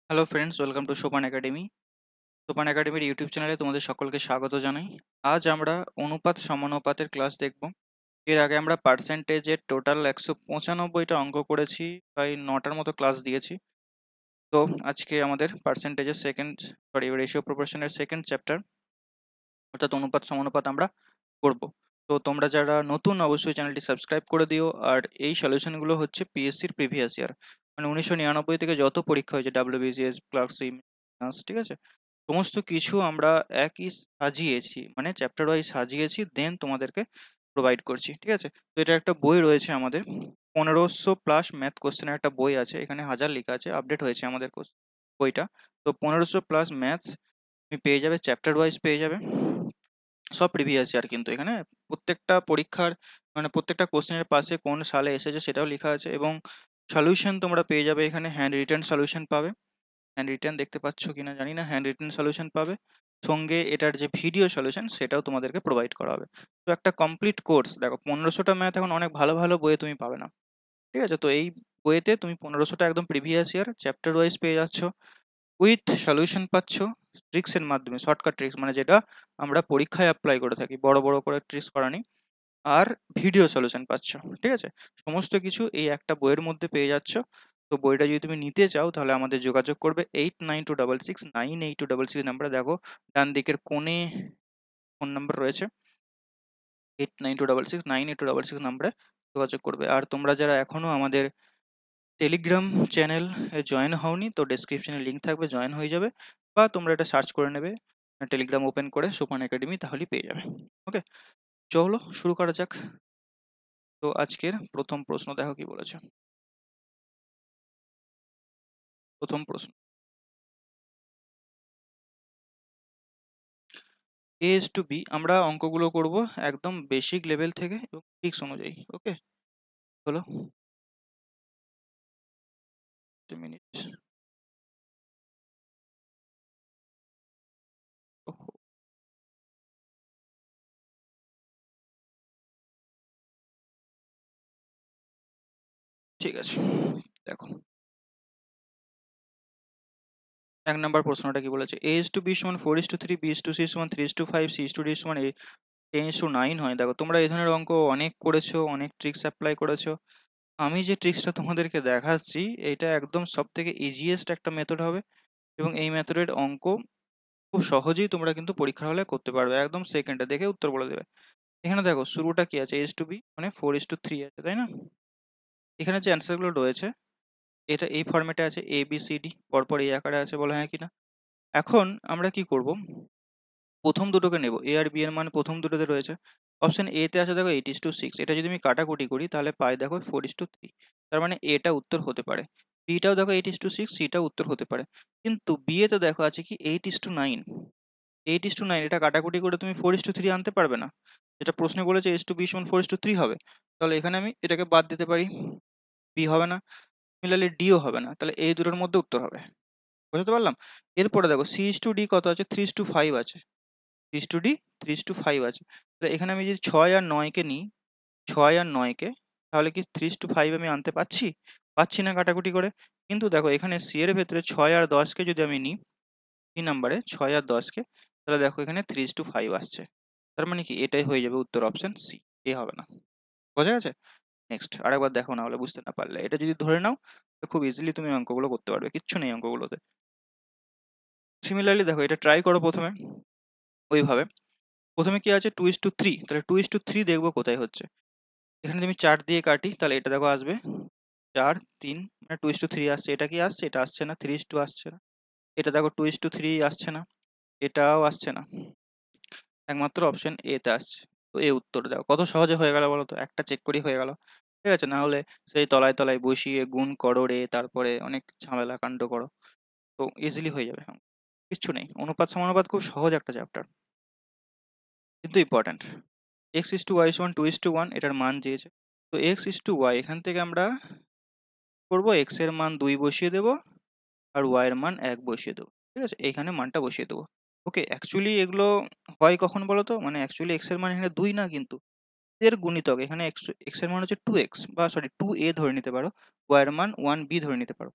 Hello friends, welcome to সোপান academy. সোপান একাডেমির ইউটিউব চ্যানেলে তোমাদের সকলকে স্বাগত জানাই। আজ আমরা অনুপাত সমানুপাতের ক্লাস দেখব। এর আগে আমরা পার্সেন্টেজের টোটাল 195টা অঙ্ক করেছি, প্রায় 9টার মতো ক্লাস দিয়েছি। তো আজকে আমাদের পার্সেন্টেজের রেশিও প্রপোর্শনের সেকেন্ড চ্যাপ্টার, অর্থাৎ অনুপাত সমানুপাত আমরা করব। তো তোমরা যারা নতুন অবশ্যই চ্যানেলটি সাবস্ক্রাইব করে দিও। আর এই সলিউশনগুলো হচ্ছে পিএসসির প্রিভিয়াস ইয়ার, মানে 1999 থেকে যত পরীক্ষা হয়েছে, ডাব্লিউবিসিএস, ক্লার্কশিপ, ঠিক আছে, সমস্ত কিছু আমরা একই সাজিয়েছি, মানে চ্যাপ্টার ওয়াইজ সাজিয়েছি, দেন তোমাদেরকে প্রোভাইড করছি, ঠিক আছে। তো এটা একটা বই রয়েছে আমাদের, 1500 প্লাস ম্যাথ কোশ্চেনের একটা বই আছে, এখানে 1000 লেখা আছে, আপডেট হয়েছে আমাদের বইটা। তো 1500 প্লাস ম্যাথস তুমি পেয়ে যাবে, চ্যাপ্টার ওয়াইজ পেয়ে যাবে, সব প্রিভিয়াস ইয়ার। কিন্তু এখানে প্রত্যেকটা পরীক্ষার, মানে প্রত্যেকটা কোশ্চেনের পাশে কোন সালে এসেছে সেটাও লেখা আছে, এবং সলিউশন তোমরা পেয়ে যাবে এখানে, হ্যান্ড রিটেন সলিউশন পাবে। হ্যান্ড রিটেন দেখতে পাচ্ছ কিনা জানি না, হ্যান্ড রিটেন সলিউশন পাবে, সঙ্গে এটার যে ভিডিও সলিউশন সেটাও তোমাদেরকে প্রোভাইড করা হবে। তো একটা কমপ্লিট কোর্স, দেখো 1500টা ম্যাথ এখন অনেক ভালো ভালো বইয়ে তুমি পাবে না, ঠিক আছে। তো এই বইয়েতে তুমি 1500টা একদম প্রিভিয়াস ইয়ার চ্যাপ্টার ওয়াইজ পেয়ে যাচ্ছ, উইথ সলিউশন পাচ্ছ, ট্রিক্সের মাধ্যমে, শর্টকাট ট্রিক্স, মানে যেটা আমরা পরীক্ষায় অ্যাপ্লাই করে থাকি, বড় বড় করে ট্রিক্স করা নেই। আর ভিডিও সলিউশন পাচ্ছ, ঠিক আছে। সমস্ত কিছু এই একটা বইয়ের মধ্যে পেয়ে যাচ্ছ। তো বইটা যদি তুমি নিতে চাও তাহলে আমাদের যোগাযোগ করবে 8926698266 নাম্বারে, দেখো ডান দিকের কোণে ফোন নাম্বার রয়েছে, 8926698266 নাম্বারে যোগাযোগ করবে। আর তোমরা যারা এখনো আমাদের টেলিগ্রাম চ্যানেল জয়েন হওনি, তো ডেসক্রিপশনে লিঙ্ক থাকবে, জয়েন হয়ে যাবে, বা তোমরা এটা সার্চ করে নেবে টেলিগ্রাম ওপেন করে সোপান একাডেমি, তাহলেই পেয়ে যাবে। ওকে, চলো শুরু করা যাক। তো আজকের প্রথম প্রশ্ন দেখো কি বলেছে। প্রথম প্রশ্ন, এ ইজ টু বি, আমরা অঙ্কগুলো করব একদম বেসিক লেভেল থেকে এবং ট্রিক্স অনুযায়ী। ওকে, হলো 2 মিনিট। ঠিক আছে, দেখো 1 নম্বর প্রশ্নটা কি বলেছে, এ ইজ টু বি সমান 4:3, বি ইজ টু সি সমান 3:5, সি ইজ টু ডি সমান 10:9 হয়। দেখো তোমরা এই ধরনের অঙ্ক অনেক করেছো, অনেক ট্রিক্স অ্যাপ্লাই করেছো। আমি যে ট্রিক্সটা তোমাদেরকে দেখাচ্ছি এটা একদম সব থেকে ইজিয়েস্ট একটা মেথড হবে, এবং এই মেথডের অঙ্ক খুব সহজেই তোমরা কিন্তু পরীক্ষার হলে করতে পারবে, একদম সেকেন্ডে দেখে উত্তর বলে দেবে। এখানে দেখো শুরুটা কি আছে, এস টু বি মানে 4:3 আছে, তাই না। এখানে যে অ্যান্সারগুলো রয়েছে এটা এই ফরম্যাটে আছে, এ বি সি ডি পরপর এই আকারে আছে, বলো হ্যাঁ কিনা। এখন আমরা কি করব, প্রথম দুটোকে নেব, এ আর বি এর মান প্রথম দুটোতে রয়েছে। অপশন এ তে আছে দেখো 8:6, এটা যদি আমি কাটাকুটি করি তাহলে পাই দেখো 4:3, তার মানে এটা উত্তর হতে পারে। বিটাও দেখো 8:6, সিটাও উত্তর হতে পারে। কিন্তু বি এ তে দেখো আছে কি 8:9, 8:9, এটা কাটাকুটি করে তুমি 4:3 আনতে পারবে না, যেটা প্রশ্নে বলেছে এস টু বি সমান 4:3 হবে। তাহলে এখানে আমি এটাকে বাদ দিতে পারি, বি হবে না, সিমিলারলি ডিও হবে না, তাহলে এই দুটোর মধ্যে উত্তর হবে। বুঝতে পারলাম। এরপরে দেখো সি ইস টু ডি কত আছে, 3:5 আছে, সি ইস টু ডি 3:5 আছে। তাহলে এখানে আমি যদি 6 আর 9কে নিই, 6 আর 9কে, তাহলে কি 3:5 আমি আনতে পাচ্ছি, পাচ্ছি না কাটাকুটি করে। কিন্তু দেখো এখানে সি এর ভেতরে 6 আর 10কে যদি আমি নিই, 3 নম্বরে 6 আর 10কে, তাহলে দেখো এখানে 3:5 আসছে। তার মানে কি এটাই হয়ে যাবে উত্তর, অপশন সি, এ হবে না। বোঝা গেছে। নেক্সট আরেকবার দেখো, না হলে বুঝতে না পারলে, এটা যদি ধরে নাও তো খুব ইজিলি তুমি অঙ্কগুলো করতে পারবে, কিচ্ছু নেই অঙ্কগুলোতে। সিমিলারলি দেখো এটা ট্রাই করো প্রথমে ওইভাবে। প্রথমে কি আছে 2:3, তাহলে 2:3 দেখবো কোথায় হচ্ছে। এখানে তুমি 4 দিয়ে কাটি, তাহলে এটা দেখো আসবে 4 3, মানে 2:3 আসছে। এটা কি আসছে, এটা আসছে না, 3:2 আসছে না। এটা দেখো 2:3 আসছে না, এটাও আসছে না, একমাত্র অপশন এ তে আসছে। তো এ উত্তর। দেখো কত সহজে হয়ে গেল বলো তো, একটা চেক করি হয়ে গেল, ঠিক আছে। না হলে সেই তলায় তলায় বসিয়ে গুণ করো রে, তারপরে অনেক ঝামেলা কাণ্ড করো, তো ইজিলি হয়ে যাবে। কিচ্ছু নেই, অনুপাত সমানুপাত খুব সহজ একটা চ্যাপ্টার, কিন্তু important. X is to Y সমান 2:1, এটার মান দিয়েছে। তো এক্স ইস টু ওয়াই, এখান থেকে আমরা করবো এক্স এর মান 2 বসিয়ে দেবো, আর ওয়াই এর মান 1 বসিয়ে দেবো, ঠিক আছে। এইখানে মানটা বসিয়ে দেবো। ওকে, অ্যাকচুয়ালি এগুলো হয় কখন বলো তো, মানে অ্যাকচুয়ালি এক্স এর মান এখানে 2 না, কিন্তু এর গুণিতক, এখানে এক্স এর মান হচ্ছে 2x, বা সরি 2a ধরে নিতে পারো, ওয়াই এর মান 1b ধরে নিতে পারো।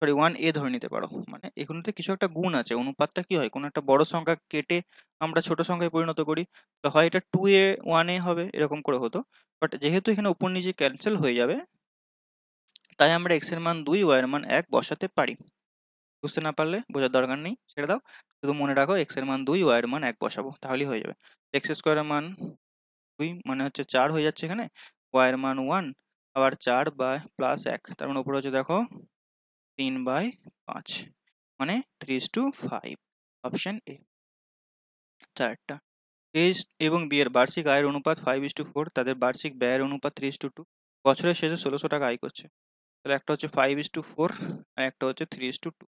সরি 1a ধরে নিতে পারো, মানে এগুলোতে কিছু একটা গুণ আছে। অনুপাতটা কি হয়, কোনো একটা বড় সংখ্যা কেটে আমরা ছোট সংখ্যায় পরিণত করি, তো হয় এটা 2a 1a হবে, এরকম করে হতো। বাট যেহেতু এখানে উপর নিচে ক্যান্সেল হয়ে যাবে, তাই আমরা x এর মান 2 y এর মান 1 বসাতে পারি। বুঝতে না পারলে বোঝার দরকার নেই, ছেড়ে দাও, শুধু মনে রাখো x এর মান 2, y এর মান 1 বসাবো, তাহলেই হয়ে যাবে। x স্কোয়ার এর মান 2 মানে হচ্ছে 4 হয়ে যাচ্ছে এখানে, y এর মান 1, আবার 4 বাই প্লাস 1, তার মানে উপরে হচ্ছে দেখো 3/5, মানে 3:5, অপশন এ। চারটা, এ এবং বি এর বার্ষিক আয়ের অনুপাত 5:4, তাদের বার্ষিক ব্যয়ের অনুপাত 3:2, বছরের শেষে 1600 টাকা আয় করছে। তাহলে একটা হচ্ছে 5:4 আর একটা হচ্ছে 3:2।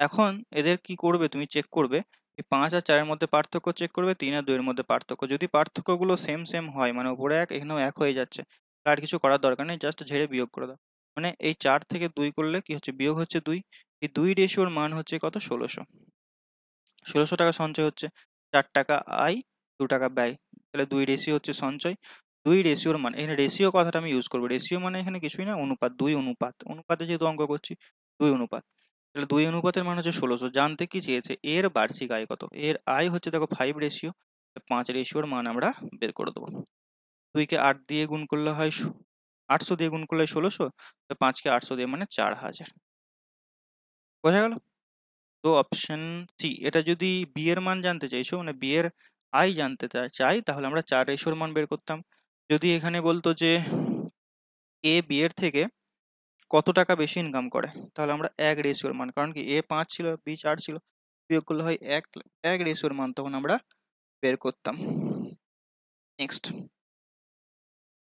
এখন এদের কি করবে, তুমি চেক করবে এই 5 আর 4 এর মধ্যে পার্থক্য চেক করবে, 3 আর 2 এর মধ্যে পার্থক্য, যদি পার্থক্যগুলো সেম সেম হয়, মানে উপরে 1 এখানেও 1 হয়ে যাচ্ছে, আর কিছু করার দরকার নেই, জাস্ট ঝেড়ে বিয়োগ করে দাও। মানে এই 4 থেকে 2 করলে কি হচ্ছে, বিয়োগ হচ্ছে 2, এই 2 রেশিওর মান হচ্ছে কত, 1600 টাকা সঞ্চয় হচ্ছে, 4 টাকা আয়, 2 টাকা ব্যয়, তাহলে 2 রেশিও হচ্ছে সঞ্চয়। 2 রেশিওর মান, এখানে রেশিও কথাটা আমি ইউজ করবো, রেশিও মানে এখানে কিছুই না, অনুপাত, 2 অনুপাত, অনুপাতে যেহেতু অঙ্ক করছি 2 অনুপাত, তাহলে 2 অনুপাতের মান হচ্ছে 1600। জানতে কি চেয়েছে, এর বার্ষিক আয় কত, এর আয় হচ্ছে দেখো 5 রেশিও, 5 রেশিওর মান আমরা বের করে দেবো। 2 কে 8 দিয়ে গুণ করলে হয় 800 দিয়ে গুণ করলে 1600, 5 কে 800 দিয়ে মানে 4000। বোঝা গেল? তো অপশন সি, এটা যদি বি এর মান জানতে চাইছো, মানে বি এর আই জানতে চাই, তাহলে আমরা 4 রেশিওর মান বের করতাম। যদি এখানে বলতো যে এ বি এর থেকে কত টাকা বেশি ইনকাম করে, তাহলে আমরা 1 রেশিওর মান, কারণ কি এ 5 ছিল বি 4 ছিল, বিয়োগ করলে হয় 1 রেশিওর মান, তখন আমরা বের করতাম। নেক্সট,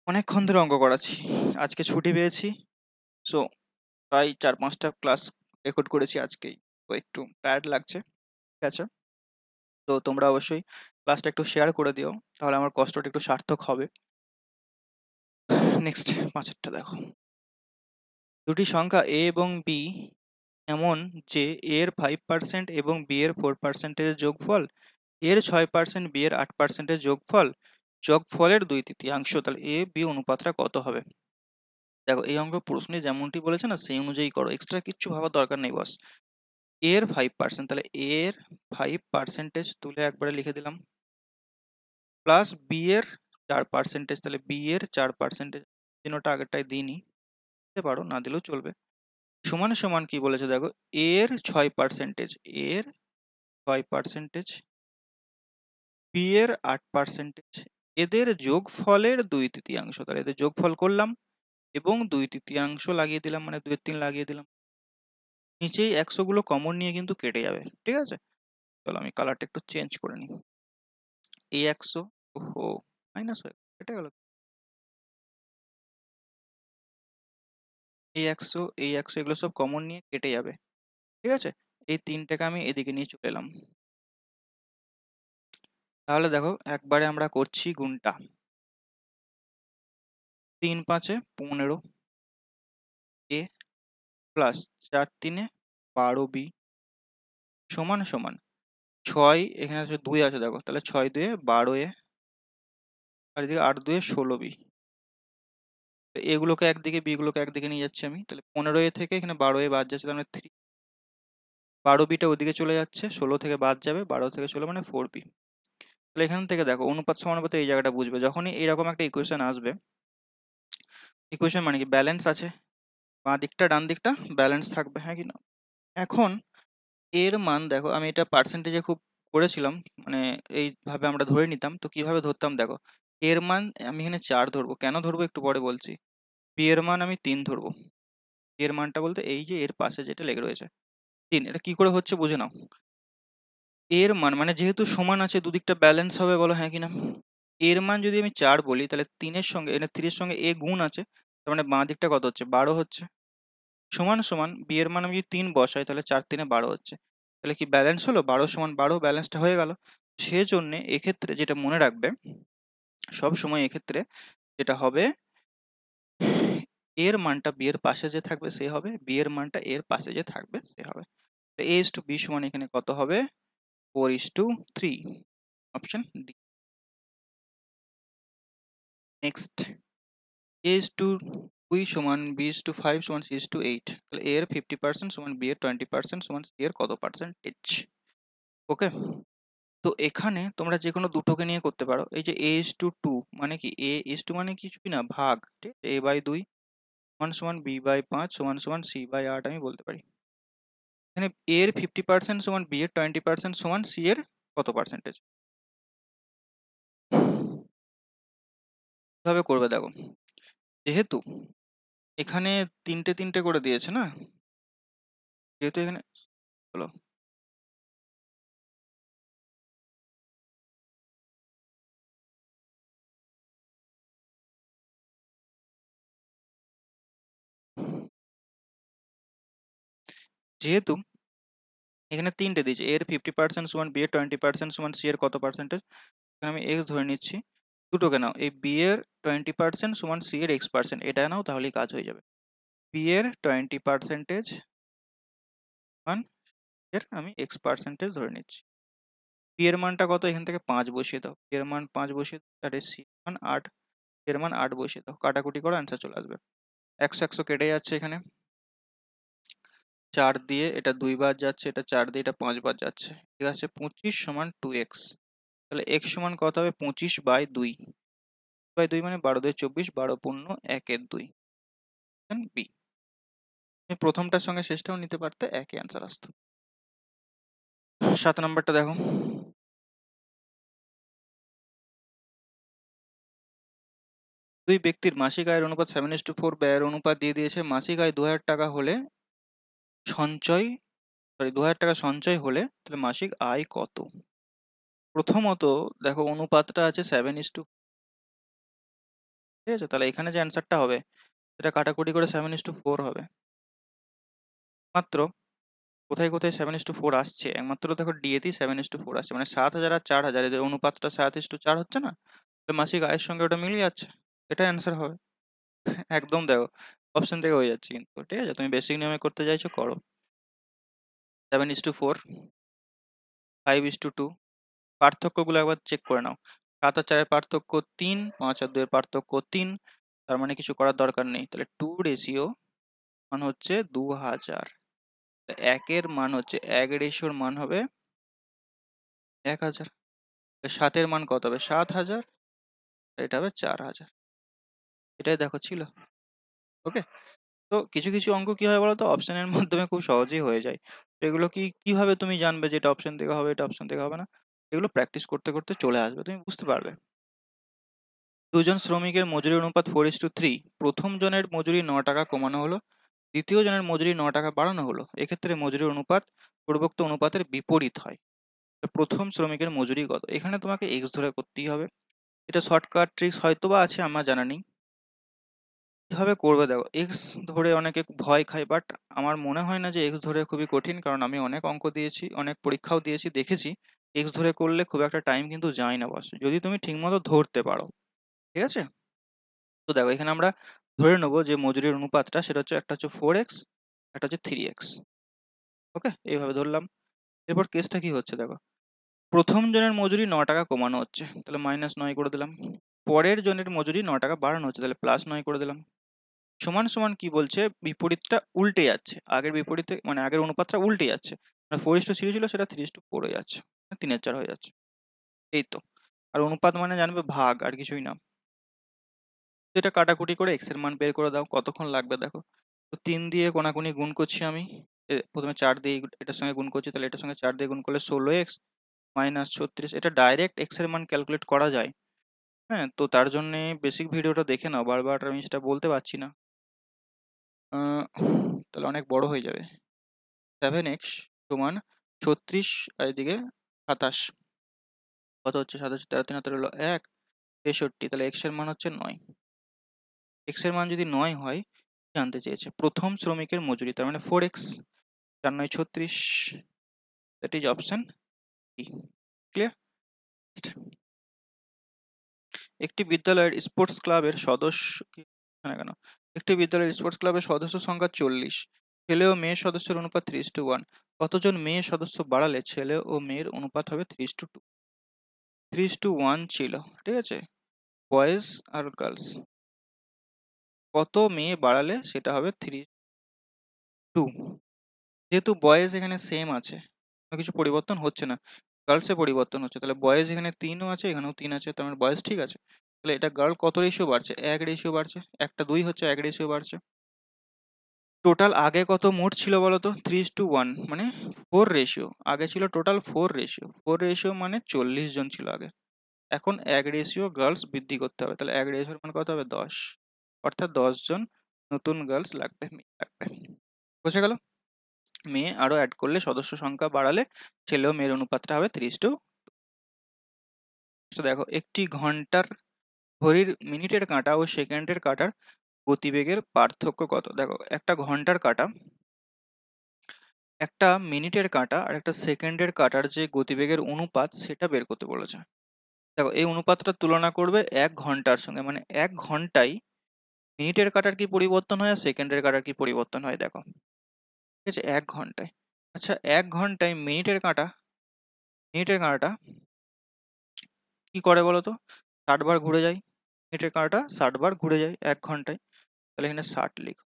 অনেকক্ষণ ধরে অঙ্ক করাচ্ছি, আজকে ছুটি পেয়েছি, সো প্রায় 4-5টা ক্লাস রেকর্ড করেছি আজকেই, তো একটু টায়ার্ড লাগছে, ঠিক আছে। তো তোমরা অবশ্যই ক্লাসটা একটু শেয়ার করে দিও, তাহলে আমার কষ্টটা একটু সার্থক হবে। নেক্সট 5এরটা দেখো, দুটি সংখ্যা a এবং b এমন যে a এর 5% এবং b এর 4% যোগফল, এর 6%, b এর 8% যোগফল, যোগফলের 2/3, তাহলে a b অনুপাতটা কত হবে। দেখো এই অঙ্ক প্রশ্নে যেমনটি বলেছে না, সেই অনুযায়ী করো, এক্সট্রা কিচ্ছু ভাবার দরকার নেই বস। এর 5%, তাহলে এর 5% তুলে একবারে লিখে দিলাম, প্লাস বি এর 4%, তাহলে বি এর 4%, চিহ্নটা আগেরটাই দিইনি, দিতে পারো, না দিলেও চলবে, সমান সমান কি বলেছে দেখো, এর 6%, এর 6%, বি এর 8%, এদের যোগফলের 2/3, তাহলে এদের যোগফল করলাম এবং 2/3 লাগিয়ে দিলাম, মানে 2/3 লাগিয়ে দিলাম, নিচেই 100 গুলো কমন নিয়ে কিন্তু কেটে যাবে, ঠিক আছে। চলো আমি কালারটা একটু চেঞ্জ করে নিই, এই 100, ওহো মাইনাস হয়ে কেটে গেল, এই 100 এই 100 এগুলো সব কমন নিয়ে কেটে যাবে, ঠিক আছে। এই 3টাকে আমি এদিকে নিয়ে চলে এলাম, তাহলে দেখো একবারে আমরা করছি গুণটা, 3 5 15 a প্লাস 4 3 12 b সমান সমান 6, এখানে আছে 2 আছে দেখো, তাহলে 6 2 12 a, আর এদিকে 8 2 16 b, এগুলোকে একদিকে বি গুলোকে একদিকে নিয়ে যাচ্ছি আমি, তাহলে 15 a থেকে এখানে 12 a বাদ যাচ্ছে, তার মানে 3, 12 বিটা ওদিকে চলে যাচ্ছে, 16 থেকে বাদ যাবে, 12 থেকে 16 মানে 4b। তাহলে এখান থেকে দেখো অনুপাত সমানুপাতে এই জায়গাটা বুঝবে, যখনই এরকম একটা ইকুয়েশন আসবে, ইকুয়েশন মানে কি ব্যালেন্স আছে, বাঁ দিকটা ডান দিকটা ব্যালেন্স থাকবে, হ্যাঁ কি না। এখন এর মান দেখো, আমি এটা পার্সেন্টেজে খুব করেছিলাম, মানে এইভাবে আমরা ধরে নিতাম, তো কিভাবে ধরতাম দেখো, এর মান আমি এখানে 4 ধরবো, কেন ধরবো একটু পরে বলছি, বি এর মান আমি 3 ধরবো, এর মানটা বলতে এই যে এর পাশে যেটা লেগে রয়েছে 3, এটা কি করে হচ্ছে বুঝে নাও। এর মান মানে যেহেতু সমান আছে, দুদিকটা ব্যালেন্স হবে, বলো হ্যাঁ কিনা। এর মান যদি আমি 4 বলি, তাহলে 3 এর সঙ্গে, এটা 3 এর সঙ্গে এ গুণ আছে, তার মানে বাঁ দিকটা কত হচ্ছে, 12 হচ্ছে, সমান সমান বি এর মান আমি যদি 3 বসাই, তাহলে 4 3 12 হচ্ছে, তাহলে কি ব্যালেন্স হলো, 12 সমান 12, ব্যালেন্সটা হয়ে গেল। সেজন্য এক্ষেত্রে যেটা মনে রাখবে, সব সময় এক্ষেত্রে যেটা হবে, এর মানটা বি এর পাশে যে থাকবে সে হবে, বি এর মানটা এর পাশে যে থাকবে সে হবে। এ ইস টু বি সমান এখানে কত হবে, 4:3, option D. Next, A is to 2 সমান b/5 সমান c/8, তাহলে a এর 50% সমান b এর 20% সমান c এর কত পার্সেন্টেজ। ওকে, তো এখানে তোমরা যে কোনো দুটোকে নিয়ে করতে পারো। এই যে a/2 মানে কি, a/2 মানে কিছুই না, ভাগ, ঠিক আছে, a/2 সমান b/5 সমান c/8 আমি বলতে পারি। এখানে a এর 50% সমান b এর 20% সমান c এর কত পার্সেন্টেজ। কিভাবে করবে দেখো, যেহেতু এখানে তিনটে তিনটে করে দিয়েছে না, যেহেতু এখানে হলো যেহেতু এখানে তিনটে দিয়েছে, এর 50% সমান বি এর 20% সমান সি এর কত পার্সেন্টেজ, এখানে আমি এক্স ধরে নিচ্ছি। দুটোকে নাও, এই বি এর 20% সমান সি এর x%, এটা নাও, তাহলেই কাজ হয়ে যাবে। বি এর 20% সমান এর আমি x% ধরে নিচ্ছি। বি এর মানটা কত, এখান থেকে 5 বসিয়ে দাও, বি এর মান 5 বসিয়ে দাও, আর সি মান 8, এর মান 8 বসিয়ে দাও, কাটাকুটি করো, অ্যান্সার চলে আসবে। 100 100 কেটে যাচ্ছে, এখানে 4 দিয়ে এটা 2 বার যাচ্ছে, এটা 4 দিয়ে এটা 5 বার যাচ্ছে, ঠিক আছে। 25 সমান 2x, তাহলে x সমান কত হবে, 25/2, মানে 12×2 = 24, 12 পূর্ণ 1/2, বি। তুমি প্রথমটার সঙ্গে শেষটাও নিতে পারতে, একই অ্যান্সার আসতো। 7 নম্বরটা দেখো, দুই ব্যক্তির মাসিক আয়ের অনুপাত 7:4, ব্যয়ের অনুপাত দিয়ে দিয়েছে। মাসিক আয় 2000 টাকা হলে সঞ্চয় 2000 টাকা সঞ্চয় হলে তাহলে মাসিক আয় কত। প্রথমত দেখো, অনুপাতটা আছে 7:4, ঠিক আছে, তাহলে এখানে যে অ্যান্সারটা হবে সেটা কাটাকুটি করে 7:4 হবে। মাত্র কোথায় কোথায় 7:4 আসছে, একমাত্র দেখো ডিএতেই 7:4 আসছে, মানে 7000 আর 4000, এদের অনুপাতটা 7:4 হচ্ছে না, তো মাসিক আয়ের সঙ্গে ওটা মিলে যাচ্ছে, এটা অ্যান্সার হবে। একদম দেখো, অপশন থেকে হয়ে যাচ্ছে কিন্তু, ঠিক আছে, তুমি বেসিক নিয়মে করতে চাইছো করো। 7:4, 5:2, পার্থক্যগুলো একবার চেক করে নাও। 7 আর 4 এর পার্থক্য 3, 5 আর 2 এর পার্থক্য 3, তার মানে কিছু করার দরকার নেই। তাহলে 2 মান হচ্ছে 2000, 1 এর মান হচ্ছে 1 রেশিওর মান হবে 1000, 7 এর মান কত হবে 7000, এটা হবে 4000, এটাই দেখো ছিল। ওকে, তো কিছু কিছু অঙ্ক কি হয় বলো তো, অপশনের মাধ্যমে খুব সহজেই হয়ে যায়। তো এগুলো কিভাবে তুমি জানবে যে এটা অপশন থেকে হবে, এটা অপশন থেকে হবে না, এগুলো প্র্যাকটিস করতে করতে চলে আসবে, তুমি বুঝতে পারবে। দুজন শ্রমিকের মজুরি অনুপাত 4:3, প্রথম জনের মজুরি 9 টাকা কমানো হলো, দ্বিতীয় জনের মজুরি 9 টাকা বাড়ানো হলো, এক্ষেত্রে মজুরির অনুপাত পূর্বোক্ত অনুপাতের বিপরীত হয়। তো প্রথম শ্রমিকের মজুরি কত, এখানে তোমাকে এক্স ধরে করতেই হবে। এটা শর্টকাট ট্রিক্স হয়তো বা আছে, আমার জানা নেই কিভাবে করবে। দেখো, এক্স ধরে অনেকে ভয় খায়, বাট আমার মনে হয় না যে এক্স ধরে খুবই কঠিন, কারণ আমি অনেক অঙ্ক দিয়েছি, অনেক পরীক্ষাও দিয়েছি, দেখেছি এক্স ধরে করলে খুব একটা টাইম কিন্তু যায় না বস, যদি তুমি ঠিকমতো ধরতে পারো, ঠিক আছে। তো দেখো, এখানে আমরা ধরে নেবো যে মজুরির অনুপাতটা সেটা হচ্ছে, একটা হচ্ছে 4x, একটা হচ্ছে 3x। ওকে, এইভাবে ধরলাম। এরপর কেসটা কি হচ্ছে দেখো, প্রথম জনের মজুরি 9 টাকা কমানো হচ্ছে, তাহলে -9 করে দিলাম। পরের জনের মজুরি 9 টাকা বাড়ানো হচ্ছে, তাহলে +9 করে দিলাম। সমান সমান কি বলছে, বিপরীতটা উল্টে যাচ্ছে, আগের বিপরীতে মানে আগের অনুপাতটা উল্টে যাচ্ছে, মানে 4:3 ছিল সেটা 3:4 হয়ে যাচ্ছে, 3/4 হয়ে যাচ্ছে, এই তো। আর অনুপাত মানে জানবে ভাগ, আর কিছুই না। এটা কাটাকুটি করে এক্স এর মান বের করে দাও, কতক্ষণ লাগবে দেখো। তো 3 দিয়ে কোনাকুনি গুণ করছি আমি, প্রথমে 4 দিয়ে এটার সঙ্গে গুণ করছি, তাহলে এটার সঙ্গে 4 দিয়ে গুণ করলে 16x -36, এটা ডাইরেক্ট এক্স এর মান ক্যালকুলেট করা যায়। হ্যাঁ, তো তার জন্য বেসিক ভিডিওটা দেখে নাও, বারবার আমি সেটা বলতে পারছি না, তাহলে অনেক বড় হয়ে যাবে। 7x সমান 36, আর এদিকে 27, কত হচ্ছে 27, 13 3 হলো 1, 63, তাহলে x এর মান হচ্ছে 9। x এর মান যদি 9 হয়, জানতে চেয়েছে প্রথম শ্রমিকের মজুরি, তার মানে 4x, 4 9 36, that is option D. Clear. একটি বিদ্যালয়ের স্পোর্টস ক্লাবের সদস্য কেন, একটি বিদ্যালয়ের স্পোর্টস ক্লাবের সদস্য সংখ্যা 40, ছেলে ও মেয়ে সদস্যের অনুপাত 3:1, কতজন মেয়ে সদস্য বাড়ালে ছেলে ও মেয়ের অনুপাত হবে 3:2? 3:1 ছিল, ঠিক আছে, বয়েজ আর গার্লস। কত মেয়ে বাড়ালে সেটা হবে 3:2। যেহেতু বয়েজ এখানে সেম আছে, কোনো কিছু পরিবর্তন হচ্ছে না, গার্লসে পরিবর্তন হচ্ছে, তাহলে বয়েজ এখানে 3ও আছে, এখানেও 3 আছে, তার মানে বয়েজ ঠিক আছে। তাহলে এটা গার্ল কত রেশিও বাড়ছে? 1 রেশিও বাড়ছে, একটা 2 হচ্ছে 1 রেশিও বাড়ছে। টোটাল আগে কত মোট ছিল বলো তো? 3:1, মানে 4 রেশিও। আগে ছিল টোটাল 4 রেশিও, 4 রেশিও মানে 40 জন ছিল আগে। এখন 1 রেশিও গার্লস বৃদ্ধি করতে হবে, তাহলে 1 রেশিওর মান কত হবে? 10, অর্থাৎ 10 জন নতুন গার্লস লাগবে, মেয়ে লাগবে। বুঝে গেল? মেয়ে আরো অ্যাড করলে, সদস্য সংখ্যা বাড়ালে ছেলে ও মেয়ের অনুপাতটা হবে 3:2। দেখো, একটি ঘন্টার ঘড়ির মিনিটের কাঁটা ও সেকেন্ডের কাঁটার গতিবেগের পার্থক্য কত? দেখো, একটা ঘন্টার কাঁটা, একটা মিনিটের কাঁটা আর একটা সেকেন্ডের কাঁটার যে গতিবেগের অনুপাত সেটা বের করতে বলেছে। দেখো, এই অনুপাতটা তুলনা করবে 1 ঘন্টার সঙ্গে, মানে 1 ঘন্টায় মিনিটের কাঁটার কি পরিবর্তন হয় আর সেকেন্ডের কাঁটার কি পরিবর্তন হয়, দেখো। ঠিক আছে, 1 ঘন্টায়। আচ্ছা, 1 ঘন্টায় মিনিটের কাঁটাটা কি করে বলো তো? 60 বার ঘুরে যায়। মিনিটের কাঁটাটা 60 বার ঘুরে যায় 1 ঘন্টায়, তাহলে এখানে 60 লিখো।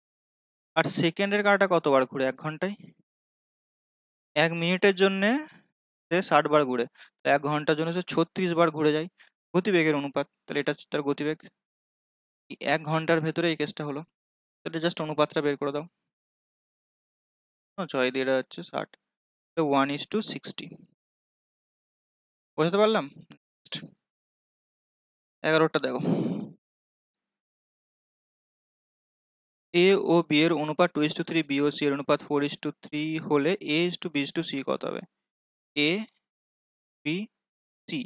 আর সেকেন্ডের কাঁটাটা কতবার ঘুরে 1 ঘন্টায়? 1 মিনিটের জন্যে সে 60 বার ঘুরে, 1 ঘন্টার জন্য সে 36 বার ঘুরে যায়। গতিবেগের অনুপাত, তাহলে এটা হচ্ছে তার গতিবেগ। 1 ঘন্টার ভেতরে এই কেসটা হলো, তাহলে জাস্ট অনুপাতটা বের করে দাও। 6 দিয়ে এটা হচ্ছে 60, 1:60। বোঝাতে পারলাম? 11টা দেখো, এ ও বি এর অনুপাত 2:3, বি ও সি এর অনুপাত 4:3 হলে a:b:c কত হবে? এ, বি, সি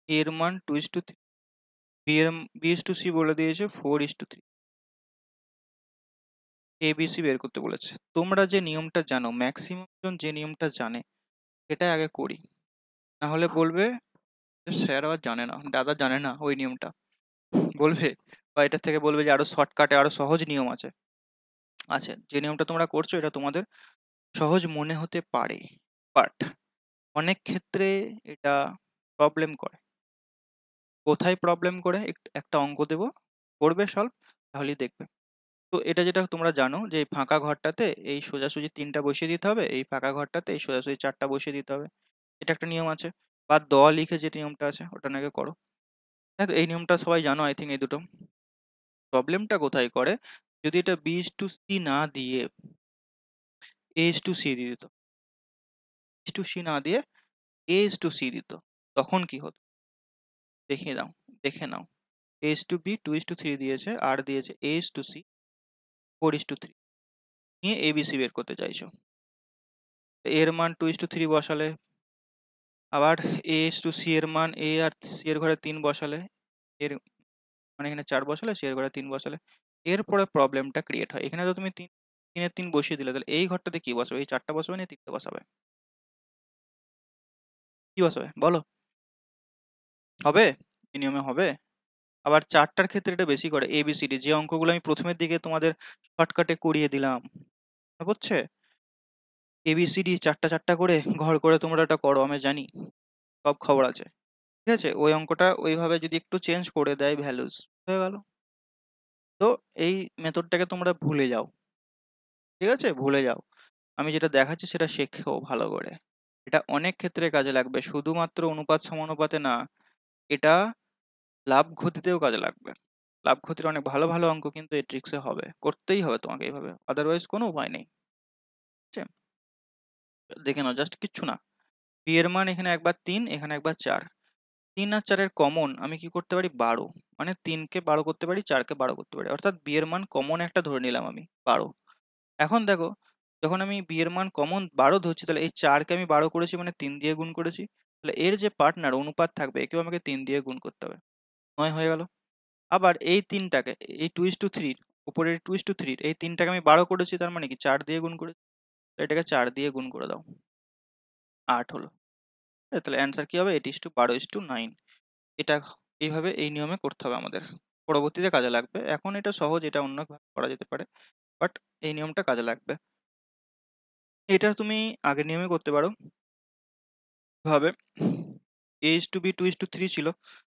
এর মান 2:3, বি এর b:c বলে দিয়েছে 4:3, ABC বের করতে বলেছে। তোমরা যে নিয়মটা জানো, ম্যাক্সিমাম জন যে নিয়মটা জানে, এটা আগে করি, না হলে বলবে স্যার আবার জানে না, দাদা জানে না ওই নিয়মটা বলবে, বা এটা থেকে বলবে যে আরো শর্টকাটে আরো সহজ নিয়ম আছে। আছে, যে নিয়মটা তোমরা করছো এটা তোমাদের সহজ মনে হতে পারে, বাট অনেক ক্ষেত্রে এটা প্রবলেম করে। কোথায় প্রবলেম করে? একটা অঙ্ক দেবো, করবে সলভ, তাহলেই দেখবে। তো এটা যেটা তোমরা জানো যে এই ফাঁকা ঘরটাতে এই সোজাসুজি 3টা বসিয়ে দিতে হবে, এই ফাঁকা ঘরটাতে এই সোজাসুজি 4টা বসিয়ে দিতে হবে, এটা একটা নিয়ম আছে। বা দ লিখে যে নিয়মটা আছে ওটা নাকি করো। হ্যাঁ, তো এই নিয়মটা সবাই জানো আই থিঙ্ক, এই দুটো। প্রবলেমটা কোথায় করে? যদি এটা B:C না দিয়ে A:C দিয়ে দিত, B:C না দিয়ে A:C দিত, তখন কি হতো দেখিয়ে দাও, দেখে নাও। A:B 2:3 দিয়েছে, আর দিয়েছে A:C 4:3, নিয়ে ABC বের করতে চাইছো। এর মান 2:3 বসালে, আবার A:C এর মান A আর C এর ঘরে 3 বসালে, এর মানে এখানে 4 বসালে, C এর ঘরে 3 বসালে, এরপরে প্রবলেমটা ক্রিয়েট হয়। এখানে তো তুমি 3 এর 3 বসিয়ে দিলে, তাহলে এই ঘরটাতে কি বসাবে? এই 4টা বসাবে না 3টে বসাবে? কি বসাবে বলো? হবে? এই নিয়মে হবে? আবার 4টার ক্ষেত্রে এটা বেশি করে, ABCD, যে অঙ্কগুলো আমি প্রথমের দিকে তোমাদের শর্টকাটে করিয়ে দিলাম, বুঝছে? ABCD 4টা করে ঘর করে তোমরা এটা করো, আমি জানি, সব খবর আছে। ঠিক আছে, ওই অঙ্কটা ওইভাবে যদি একটু চেঞ্জ করে দেয় ভ্যালুজ, হয়ে গেল। তো এই মেথডটাকে তোমরা ভুলে যাও, ঠিক আছে, ভুলে যাও। আমি যেটা দেখাচ্ছি সেটা শেখো ভালো করে, এটা অনেক ক্ষেত্রে কাজে লাগবে, শুধুমাত্র অনুপাত সমানুপাতে না, এটা লাভ ক্ষতিতেও কাজে লাগবে। লাভ ক্ষতির অনেক ভালো ভালো অঙ্ক কিন্তু এই ট্রিক্সে হবে, করতেই হবে তোমাকে এইভাবে, আদারওয়াইজ কোনো উপায় নেই। ঠিক আছে, দেখে নাও, জাস্ট কিচ্ছু না। পি এর মান এখানে একবার 3, এখানে একবার 4, 3 আর 4 এর কমন আমি কি করতে পারি? 12, মানে 3কে 12 করতে পারি, 4কে 12 করতে পারি, অর্থাৎ বি এর মান কমন একটা ধরে নিলাম আমি 12। এখন দেখো, যখন আমি বি এর মান কমন 12 ধরছি, তাহলে এই 4কে আমি 12 করেছি মানে 3 দিয়ে গুণ করেছি, তাহলে এর যে পার্টনার অনুপাত থাকবে একেও আমাকে 3 দিয়ে গুণ করতে হবে, 9 হয়ে গেল। আবার এই 3টাকে, এই 2:3 উপরের 2:3 এই 3টাকে আমি 12 করেছি, তার মানে কি 4 দিয়ে গুণ করেছি, এটাকে 4 দিয়ে গুণ করে দাও, 8 হলো। তাহলে অ্যান্সার কি হবে? 8:12:9। এটা এইভাবে এই নিয়মে করতে হবে আমাদের, পরবর্তীতে কাজে লাগবে। এখন এটা সহজ, এটা অন্যভাবে করা যেতে পারে, বাট এই নিয়মটা কাজে লাগবে। এটা তুমি আগের নিয়মে করতে পারো, ভাবে A:B 2:3 ছিল,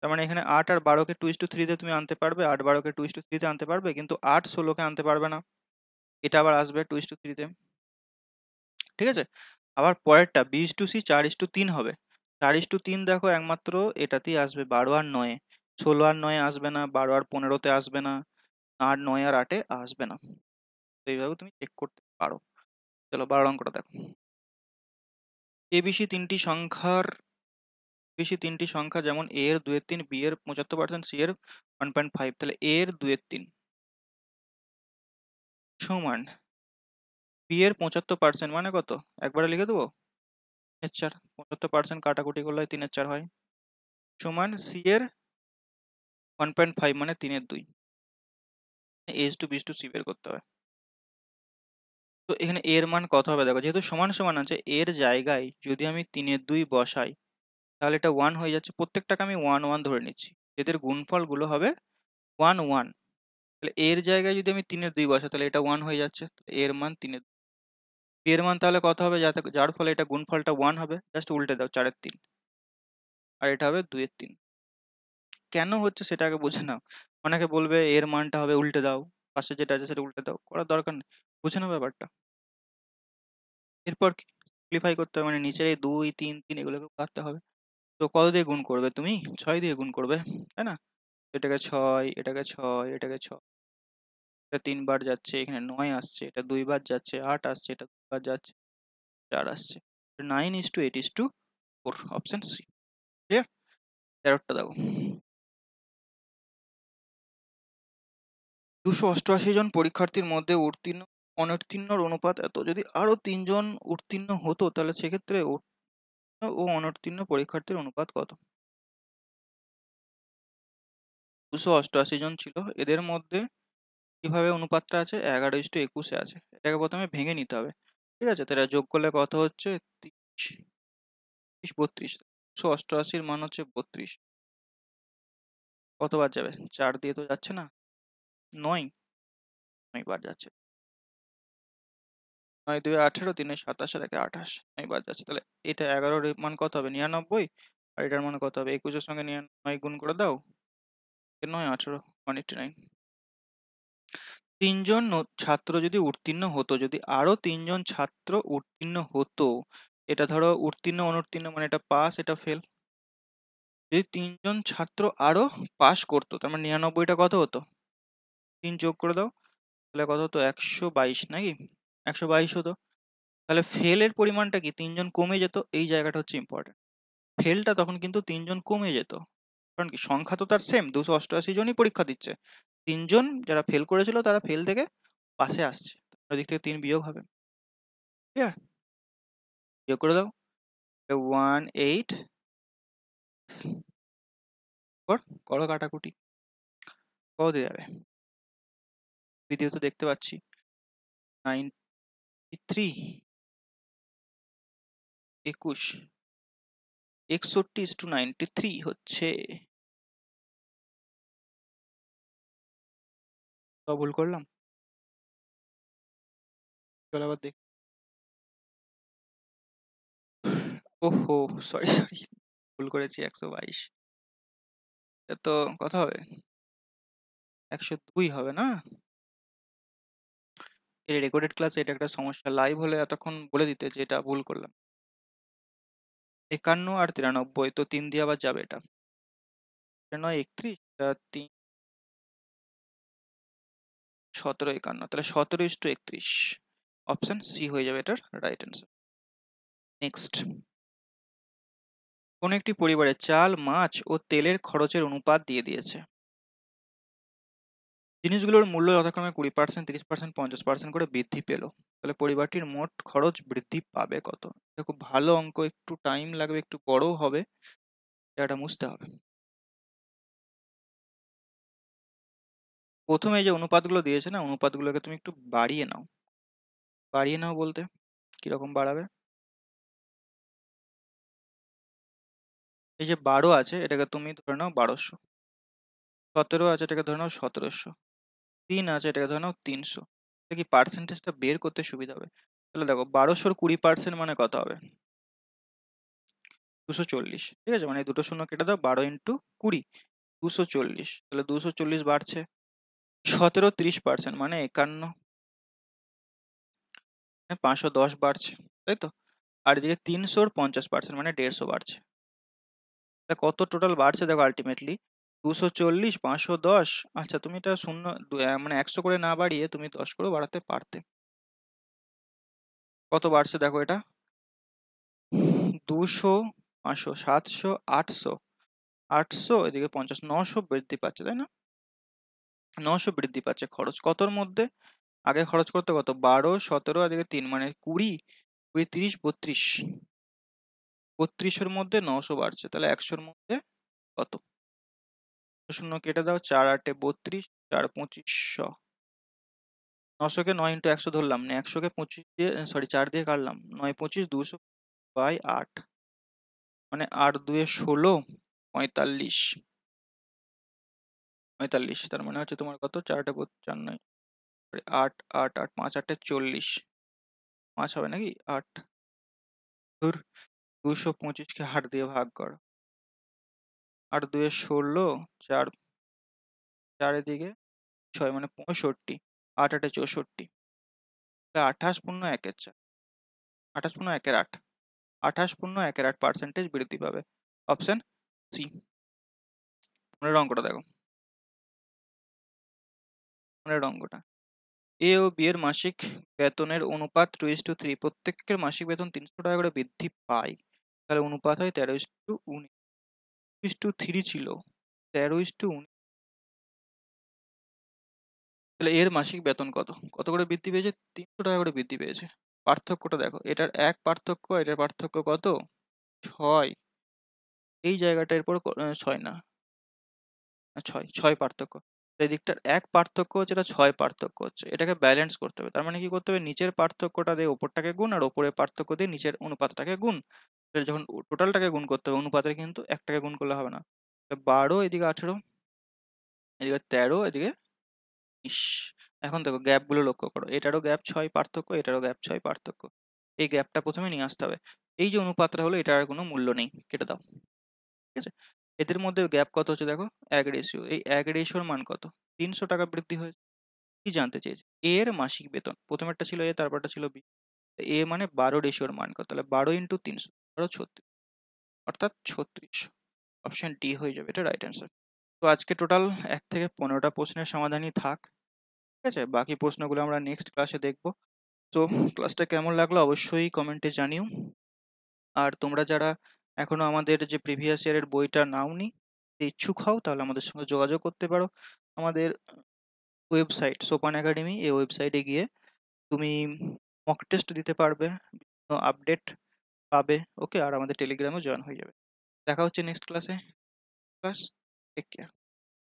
তার মানে এখানে 8 আর 12কে 2:3 তে তুমি আনতে পারবে, 8 12কে 2:3 তে আনতে পারবে, কিন্তু 8 16কে আনতে পারবে না। এটা আবার আসবে 2:3 তে, ঠিক আছে। আবার পরেরটা B/C 4:3 হবে। 4:3 দেখো একমাত্র এটাতেই আসবে, 12 আর 9, 16 আর 9 আসবে না, 12 আর 15তে আসবে না, আর 9 আর 8-এ আসবে না। তো এইভাবে তুমি চেক করতে পারো। চলো 12 অঙ্কটা দেখো। ABC তিনটি সংখ্যা যেমন A এর 2/3, B এর 75%, C এর 1.5, তাহলে A এর 2/3 সমান B এর 75% মানে কত, একবারে লিখে দেবো 3/4, 75% কাটাকুটি করলে 3/4 হয়, সমান C এর 1.5 মানে 3/2। A/B/C বের করতে হবে। তো এখানে A এর মান কত হবে দেখো, যেহেতু সমান সমান আছে এর জায়গায় যদি আমি 3/2 বসাই তাহলে এটা 1 হয়ে যাচ্ছে, প্রত্যেকটাকে আমি 1 1 ধরে নিচ্ছি, এদের গুণফল গুলো হবে 1 1। তাহলে এর জায়গায় যদি আমি 3/2 বসাই তাহলে এটা 1 হয়ে যাচ্ছে, এর মান 3/2। B এর মান তাহলে কত হবে, যার ফলে এটা গুণফলটা 1 হবে, জাস্ট উল্টে দাও 4/3, আর এটা হবে 2/3। কেন হচ্ছে সেটা আগে বুঝে নাও। অনেকে বলবে এর মানটা হবে উল্টে দাও, পাশে যেটা আছে সেটা উল্টে দাও, করার দরকার নেই, বুঝে নাও ব্যাপারটা। এরপর সিম্পলিফাই করতে হবে, মানে নিচের এই 2 3 3 এগুলোকে কাটতে হবে। তো কত দিয়ে গুণ করবে তুমি, 6 দিয়ে গুণ করবে, তাই না। এটাকে 6, এটাকে 6, এটাকে 6, এটা 3 বার যাচ্ছে, এখানে 9 আসছে, এটা 2 বার যাচ্ছে, 8 আসছে, এটা 2 বার যাচ্ছে, 4 আসছে, 9:8:4, অপশন সি। ক্লিয়ার। 13টা দেখো। 288 জন পরীক্ষার্থীর মধ্যে উত্তীর্ণ অনুত্তীর্ণর অনুপাত এত, যদি আরো 3 জন উত্তীর্ণ হতো তাহলে সেক্ষেত্রে উত্তীর্ণ ও অনুত্তীর্ণ পরীক্ষার্থীর অনুপাত কত। 288 জন ছিল, এদের মধ্যে কিভাবে অনুপাতটা আছে 11:21 আছে, এটাকে প্রথমে ভেঙে নিতে হবে, ঠিক আছে। তাহলে যোগ করলে কত হচ্ছে 30, 32, 288-র মান হচ্ছে 32, কতবার যাবে, 4 দিয়ে তো যাচ্ছে না, 9 বার যাচ্ছে, 9 2 18, 3 27 আর 1 28, 9 বার যাচ্ছে। তাহলে এটা 11-র মান কত হবে 99, আর এটার মান কত হবে 21-এর সঙ্গে 9 গুণ করে দাও, 9 18 189। 3 জন ছাত্র যদি উত্তীর্ণ হতো, যদি আরো 3 জন ছাত্র উত্তীর্ণ হতো, এটা ধরো উত্তীর্ণ অনুত্তীর্ণ মানে এটা পাস এটা ফেল, যদি 3 জন ছাত্র আরো পাস করতো তার মানে 99টা কত হতো, 3 যোগ করে দাও, তাহলে কত হতো 122 নাকি, 122 হতো। তাহলে ফেলের পরিমাণটা কি 3 জন কমে যেত, এই জায়গাটা হচ্ছে ইম্পর্টেন্ট, ফেলটা তখন কিন্তু 3 জন কমে যেত, কারণ কি সংখ্যা তো তার সেম, 288 জনই পরীক্ষা দিচ্ছে, 3 জন যারা ফেল করেছিল তারা ফেল থেকে পাশে আসছে, ওদিক থেকে 3 বিয়োগ হবে। ক্লিয়ার, বিয়োগ করে দাও, 1 8 করো কাটাকুটি, কত দিয়ে যাবে, ভিডিও তো দেখতে পাচ্ছি, 93 21 61:93 হচ্ছে, তো ভুল করলাম, চলো আবার দেখ, ওহো সরি সরি, ভুল করেছি, 122, এটা তো কত হবে 102 হবে না। এই রেকর্ডেড ক্লাসে এটা একটা সমস্যা, লাইভ হলে এতক্ষণ বলে দিতে যে এটা ভুল করলাম। 51 আর 93, তো 3 দিয়ে আবার যাবে, এটা 9 31, 3 17 51, তাহলে 17:31, অপশন সি হয়ে যাবে এটার রাইট অ্যান্সার। নেক্সট, কোন একটি পরিবারে চাল মাছ ও তেলের খরচের অনুপাত দিয়ে দিয়েছে, জিনিসগুলোর মূল্য যথাক্রমে 20%, 30%, 50% করে বৃদ্ধি পেল, তাহলে পরিবারটির মোট খরচ বৃদ্ধি পাবে কত। এটা খুব ভালো অঙ্ক, একটু টাইম লাগবে, একটু বড় হবে, এটা বুঝতে হবে। প্রথমে যে অনুপাতগুলো দিয়েছে না, অনুপাতগুলোকে তুমি একটু বাড়িয়ে নাও, বাড়িয়ে নাও বলতে কিরকম বাড়াবে, এই যে 12 আছে এটাকে তুমি ধরে নাও 1200, 17 আছে এটাকে ধরে নাও 1700, 3 আছে এটাকে ধরে নাও 300, এটা কি পার্সেন্টেজটা বের করতে সুবিধা হবে। তাহলে দেখো 1200-র 20% মানে কত হবে, 240, ঠিক আছে, মানে দুটো শূন্য কেটে দাও, 12 ইন্টু 20, 240, তাহলে 240 বাড়ছে। 17 30%, মানে 51, 510 বাড়ছে, তাই তো। আর এদিকে 300 50%, মানে 150 বাড়ছে। তা কত টোটাল বাড়ছে দেখো আলটিমেটলি, 240, 510। আচ্ছা, তুমি এটা শূন্য মানে 100 করে না বাড়িয়ে তুমি 10 করে বাড়াতে পারতে। কত বাড়ছে দেখো এটা, 200, 500, 700, 800, 800, এদিকে 50, 900 বৃদ্ধি পাচ্ছে, তাই না? 900 বৃদ্ধি পাচ্ছে। খরচ কতর মধ্যে? আগে খরচ করতে কত, 12, 17, এদিকে 3, মানে 20, 20, 30, 32, 32-এর মধ্যে 900 বাড়ছে, তাহলে 100-র মধ্যে কত? শূন্য কেটে দাও, 4 8 32, 4 2500। 900-কে 9 ইন্টু 100 ধরলাম না, 100-কে 25 দিয়ে, সরি 4 দিয়ে কাটলাম, 9 25, 200 বাই 8, মানে 8 2 16, 45, 45, তার মানে হচ্ছে তোমার কত, 4 4 9, 8 8 8, 5 8 40, 5 হবে নাকি 8, ধুর, 225-কে 8 দিয়ে ভাগ করো, 8 2 16, 4 4 এদিকে 6, মানে 65, 8 8 64, 28.1-4, 28.1-8, 28.1-8% বৃদ্ধি পাবে। Option C. পরের অঙ্কটা দেখো, পরের অঙ্কটা, এ ও বি এর মাসিক বেতনের অনুপাত 2:3, প্রত্যেকের মাসিক বেতন 300 টাকা করে বৃদ্ধি পায়, তাহলে অনুপাত হয় 13:19, 2:3 ছিল, 13:19, তাহলে এর মাসিক বেতন কত, কত করে বৃদ্ধি পেয়েছে, 300 টাকা করে বৃদ্ধি পেয়েছে। পার্থক্যটা দেখো, এটার এক পার্থক্য, এটার পার্থক্য কত, 6, এই জায়গাটা এরপর 6 না, 6 পার্থক্য, এই দিকটার এক পার্থক্য হচ্ছে, এটা 6 পার্থক্য হচ্ছে, এটাকে ব্যালেন্স করতে হবে। তার মানে কি করতে হবে, নিচের পার্থক্যটা দিয়ে ওপরটাকে গুণ, আর ওপরের পার্থক্য দিয়ে নিচের অনুপাতটাকে গুণ। যখন টোটালটাকে গুণ করতে হবে, অনুপাতের কিন্তু একটাকে গুণ করলে হবে না। 12, এদিকে 18, এদিকে 13, এদিকে 20। এখন দেখো গ্যাপ গুলো লক্ষ্য করো, এটারও গ্যাপ 6 পার্থক্য, এটারও গ্যাপ 6 পার্থক্য, এই গ্যাপটা প্রথমে নিয়ে আসতে হবে। এই যে অনুপাতটা হলো, এটার আর কোনো মূল্য নেই, কেটে দাও, ঠিক আছে। এদের মধ্যে গ্যাপ কত হচ্ছে দেখো, 1 রেশিও, এই 1 রেশিওর মান কত, 300 টাকা বৃদ্ধি হয়েছে। কি জানতে চেয়েছে, এর মাসিক বেতন, প্রথমেরটা ছিল এ, তারপরটা ছিল বি, এ মানে 12 রেশিওর মান কত, তাহলে 12 ইন্টু 300, 36, অর্থাৎ 36। অপশন ডি হয়ে যাবে এটা রাইট অ্যান্সার। তো আজকে টোটাল 1 থেকে 15টা প্রশ্নের সমাধানই থাক, ঠিক আছে, বাকি প্রশ্নগুলো আমরা নেক্সট ক্লাসে দেখব। তো ক্লাসটা কেমন লাগলো অবশ্যই কমেন্টে জানিও। আর তোমরা যারা এখনো আমাদের যে প্রিভিয়াস ইয়ারের বইটা নাওনি, ইচ্ছুক হও, তাহলে আমাদের সঙ্গে যোগাযোগ করতে পারো। আমাদের ওয়েবসাইট সোপান একাডেমি, এই ওয়েবসাইটে গিয়ে তুমি মক টেস্ট দিতে পারবে, বিভিন্ন আপডেট পাবে, ওকে, আর আমাদের টেলিগ্রামে জয়েন হয়ে যাবে। দেখা হচ্ছে নেক্সট ক্লাসে, ক্লাস, টেক কেয়ার।